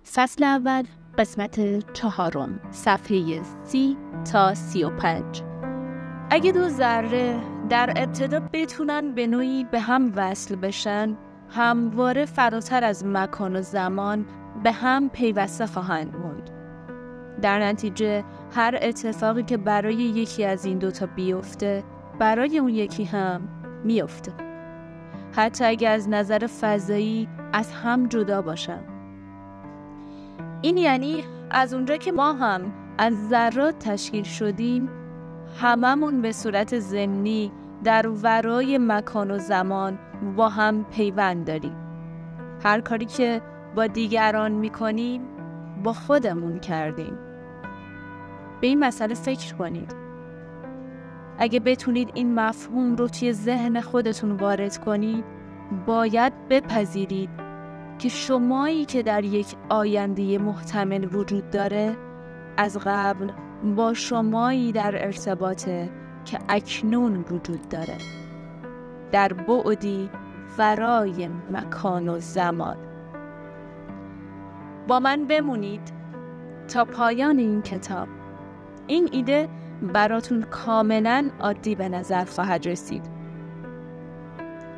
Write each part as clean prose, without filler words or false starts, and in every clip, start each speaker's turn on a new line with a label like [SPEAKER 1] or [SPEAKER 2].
[SPEAKER 1] فصل اول، قسمت 4، صفحه 30 تا 35. اگه دو ذره در ابتدا بتونن به نوعی به هم وصل بشن، همواره فراتر از مکان و زمان به هم پیوسته خواهند موند. در نتیجه هر اتفاقی که برای یکی از این دوتا بیفته، برای اون یکی هم میفته. حتی اگه از نظر فضایی از هم جدا باشن. این یعنی از اونجا که ما هم از ذرات تشکیل شدیم، هممون به صورت ضمنی در ورای مکان و زمان با هم پیوند داریم. هر کاری که با دیگران میکنیم با خودمون کردیم. به این مسئله فکر کنید. اگه بتونید این مفهوم رو توی ذهن خودتون وارد کنید، باید بپذیرید که شمایی که در یک آینده محتمل وجود داره، از قبل با شمایی در ارتباطه که اکنون وجود داره، در بعدی ورای مکان و زمان. با من بمونید تا پایان این کتاب. این ایده براتون کاملا عادی به نظر خواهد رسید.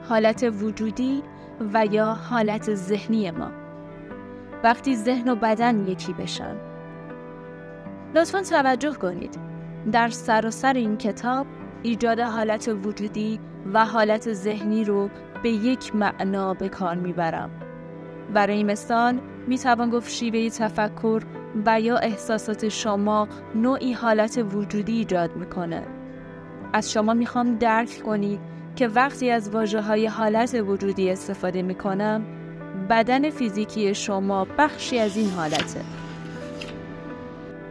[SPEAKER 1] حالت وجودی و یا حالت ذهنی ما، وقتی ذهن و بدن یکی بشن. لطفاً توجه کنید. در سراسر این کتاب ایجاد حالت وجودی و حالت ذهنی رو به یک معنا به کار میبرم. برای مثال میتوان گفت شیوه تفکر و یا احساسات شما نوعی حالت وجودی ایجاد میکنه. از شما میخوام درک کنید که وقتی از واژه‌های حالت وجودی استفاده میکنم، بدن فیزیکی شما بخشی از این حالته.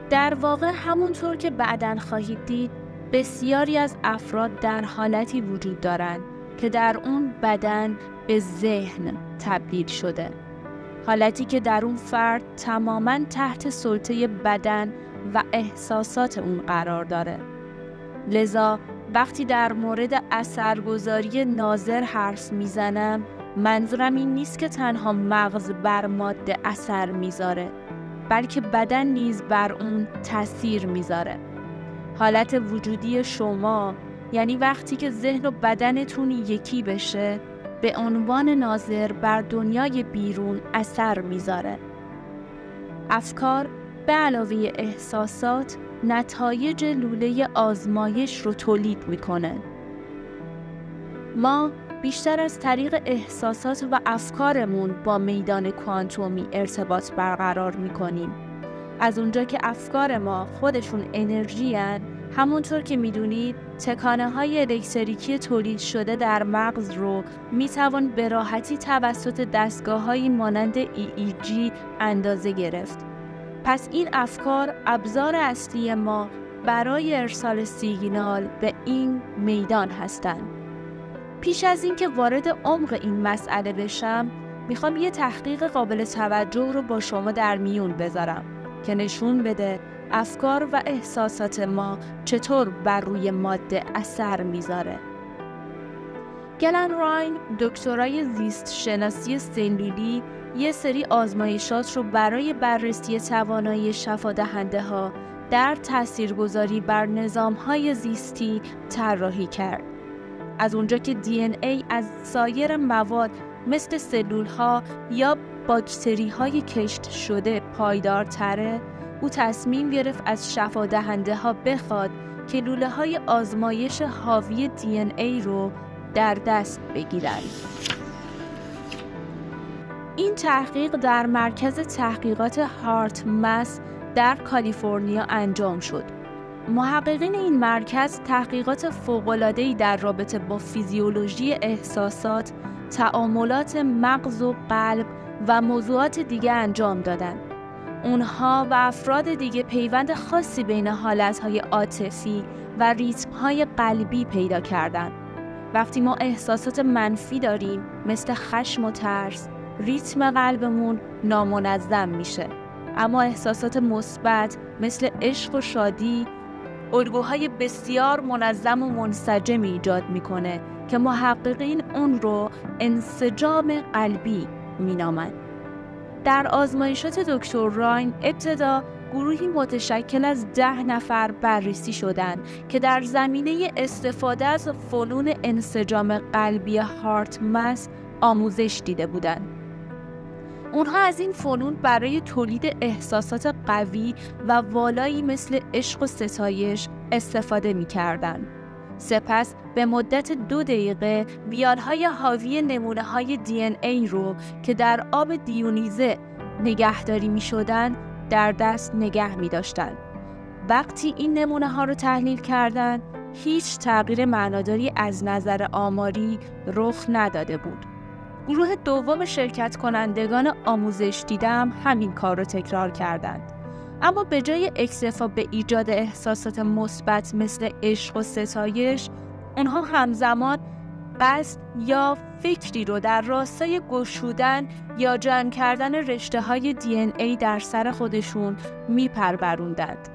[SPEAKER 1] در واقع همونطور که بعداً خواهید دید، بسیاری از افراد در حالتی وجود دارند که در اون بدن به ذهن تبدیل شده. حالتی که در اون فرد تماماً تحت سلطه بدن و احساسات اون قرار داره. لذا وقتی در مورد اثرگذاری ناظر حرف میزنم، منظورم این نیست که تنها مغز بر ماده اثر میذاره، بلکه بدن نیز بر اون تأثیر میذاره. حالت وجودی شما یعنی وقتی که ذهن و بدنتون یکی بشه، به عنوان ناظر بر دنیای بیرون اثر میذاره. افکار به علاوه احساسات نتایج لوله آزمایش رو تولید میکنه. ما بیشتر از طریق احساسات و افکارمون با میدان کوانتومی ارتباط برقرار میکنیم. از اونجا که افکار ما خودشون انرژی هن، همونطور که میدونید تکانه های الکتریکی تولید شده در مغز رو میتوان به راحتی توسط دستگاه های مانند EEG اندازه گرفت. پس این افکار ابزار اصلی ما برای ارسال سیگنال به این میدان هستند. پیش از اینکه وارد عمق این مسئله بشم، میخوام یه تحقیق قابل توجه رو با شما در میون بذارم که نشون بده افکار و احساسات ما چطور بر روی ماده اثر میذاره. گلن راین، دکترای زیست شناسی سلولی، یه سری آزمایشات رو برای بررسی توانایی شفادهنده ها در تاثیرگذاری بر نظام‌های زیستی طراحی کرد. از اونجا که DNA از سایر مواد مثل سلول‌ها یا باکتری‌های کشت شده پایدارتره، او تصمیم گرفت از شفادهنده ها بخواد که لوله‌های آزمایش حاوی DNA رو در دست بگیرند. این تحقیق در مرکز تحقیقات هارتمس در کالیفرنیا انجام شد. محققین این مرکز تحقیقات فوق‌العاده‌ای در رابطه با فیزیولوژی احساسات، تعاملات مغز و قلب و موضوعات دیگه انجام دادند. اونها و افراد دیگه پیوند خاصی بین حالتهای عاطفی و ریتم‌های قلبی پیدا کردند. وقتی ما احساسات منفی داریم مثل خشم و ترس، ریتم قلبمون نامنظم میشه. اما احساسات مثبت مثل عشق و شادی الگوهای بسیار منظم و منسجم ایجاد میکنه که محققین اون رو انسجام قلبی مینامند. در آزمایشات دکتر راین ابتدا گروهی متشکل از 10 نفر بررسی شدند که در زمینه استفاده از فنون انسجام قلبی هارتمس آموزش دیده بودند. اونها از این فنون برای تولید احساسات قوی و والایی مثل عشق و ستایش استفاده می‌کردند. سپس به مدت 2 دقیقه ویال‌های حاوی نمونه‌های DNA رو که در آب دیونیزه نگهداری می‌شدند در دست نگه می‌داشتند. وقتی این نمونه‌ها رو تحلیل کردند، هیچ تغییر معناداری از نظر آماری رخ نداده بود. گروه دوم شرکت کنندگان آموزش دیده هم همین کار رو تکرار کردند. اما به جای اکتفا به ایجاد احساسات مثبت مثل عشق و ستایش، اونها همزمان قصد یا فکری رو در راستای گشودن یا جمع کردن رشته‌های DNA در سر خودشون میپروروندند.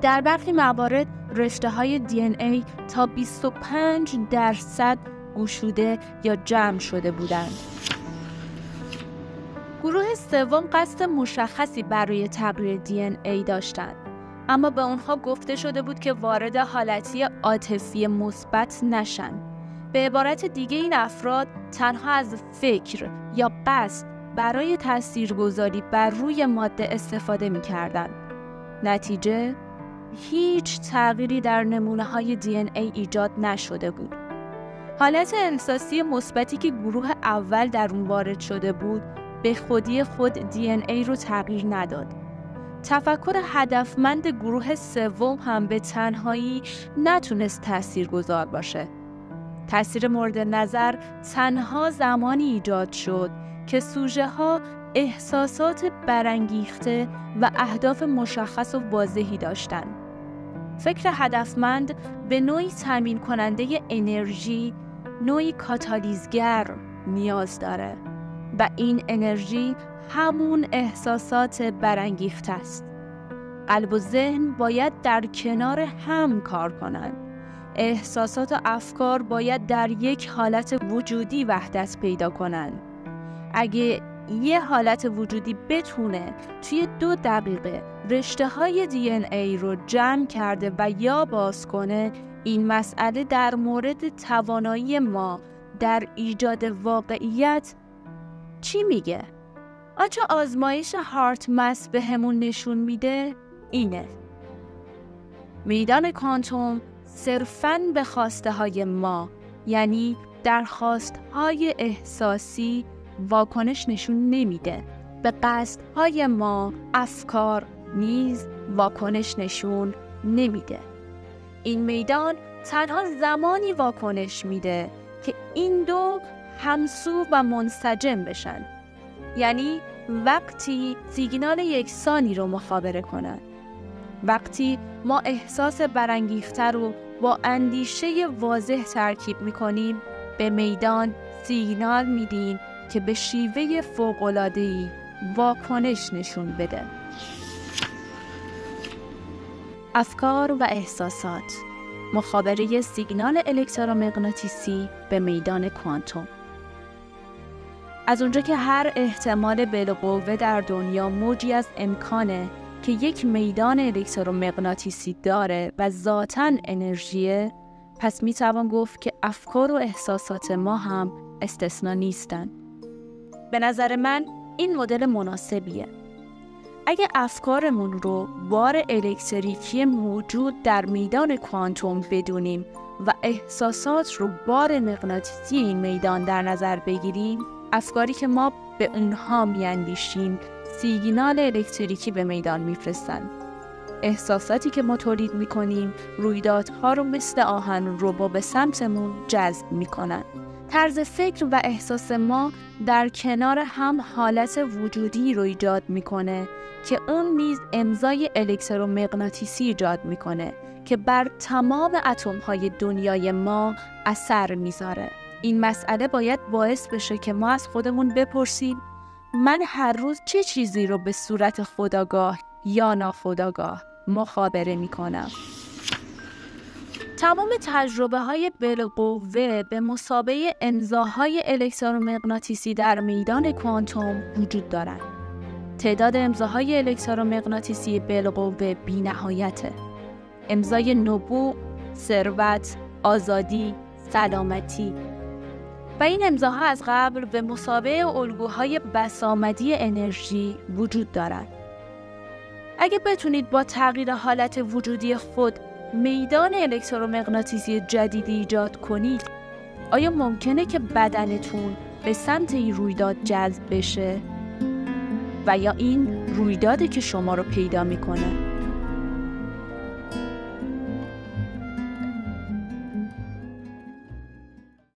[SPEAKER 1] در برخی موارد رشته‌های DNA تا 25% گشوده یا جمع شده بودند. گروه سوم قصد مشخصی برای تغییر DNA داشتند، اما به اونها گفته شده بود که وارد حالتی عاطفی مثبت نشن. به عبارت دیگه این افراد تنها از فکر یا قصد برای تاثیرگذاری بر روی ماده استفاده می‌کردند. نتیجه هیچ تغییری در نمونه‌های DNA ایجاد نشده بود. حالت احساسی مثبتی که گروه اول در اون وارد شده بود به خودی خود DNA رو تغییر نداد. تفکر هدفمند گروه سوم هم به تنهایی نتونست تاثیرگذار باشه. تاثیر مورد نظر تنها زمانی ایجاد شد که سوژه ها احساسات برانگیخته و اهداف مشخص و واضحی داشتند. فکر هدفمند به نوعی تامین کننده انرژی، نوعی کاتالیزگر نیاز داره و این انرژی همون احساسات برانگیخته است. قلب و ذهن باید در کنار هم کار کنند. احساسات و افکار باید در یک حالت وجودی وحدت پیدا کنند. اگه یه حالت وجودی بتونه توی 2 دقیقه رشته‌های DNA رو جمع کرده و یا باز کنه، این مسئله در مورد توانایی ما در ایجاد واقعیت چی میگه؟ آنچه آزمایش هارتمس به همون نشون میده اینه: میدان کوانتوم صرفاً به خواسته های ما، یعنی درخواست های احساسی، واکنش نشون نمیده. به قصد های ما، افکار نیز واکنش نشون نمیده. این میدان تنها زمانی واکنش میده که این دو همسو و منسجم بشن، یعنی وقتی سیگنال یکسانی رو مخابره کنن. وقتی ما احساس برانگیخته رو با اندیشه واضح ترکیب میکنیم، به میدان سیگنال میدیم که به شیوه فوق‌العاده‌ای واکنش نشون بده. افکار و احساسات، مخابره سیگنال الکترومغناطیسی به میدان کوانتوم. از اونجا که هر احتمال بالقوه در دنیا موجی از امکانه که یک میدان الکترومغناطیسی داره و ذاتاً انرژیه، پس میتوان گفت که افکار و احساسات ما هم استثنا نیستن. به نظر من این مدل مناسبیه. اگه افکارمون رو بار الکتریکی موجود در میدان کوانتوم بدونیم و احساسات رو بار مغناطیسی این میدان در نظر بگیریم، افکاری که ما به اونها میاندیشیم سیگنال الکتریکی به میدان میفرستن. احساساتی که ما تولید میکنیم رویدادها رو مثل آهن ربا به سمتمون جذب میکنن. طرز فکر و احساس ما در کنار هم حالت وجودی رو ایجاد میکنه که اون نیز امضای الکترومغناطیسی ایجاد میکنه که بر تمام اتم‌های دنیای ما اثر میذاره. این مسئله باید باعث بشه که ما از خودمون بپرسیم: من هر روز چه چیزی رو به صورت خودآگاه یا ناخودآگاه مخابره میکنم؟ تمام تجربه‌های بالقوه به مثابه امضاهای الکترومغناطیسی در میدان کوانتوم وجود دارند. تعداد امضاهای الکترومغناطیسی بالقوه بی‌نهایته. امضای نبوغ، ثروت، آزادی، سلامتی. و این امضاها از قبل به مثابه الگوهای بسامدی انرژی وجود دارند. اگه بتونید با تغییر حالت وجودی خود میدان الکترومغناطیسی جدیدی ایجاد کنید، آیا ممکنه که بدنتون به سمت این رویداد جذب بشه؟ و یا این رویدادی که شما رو پیدا میکنه؟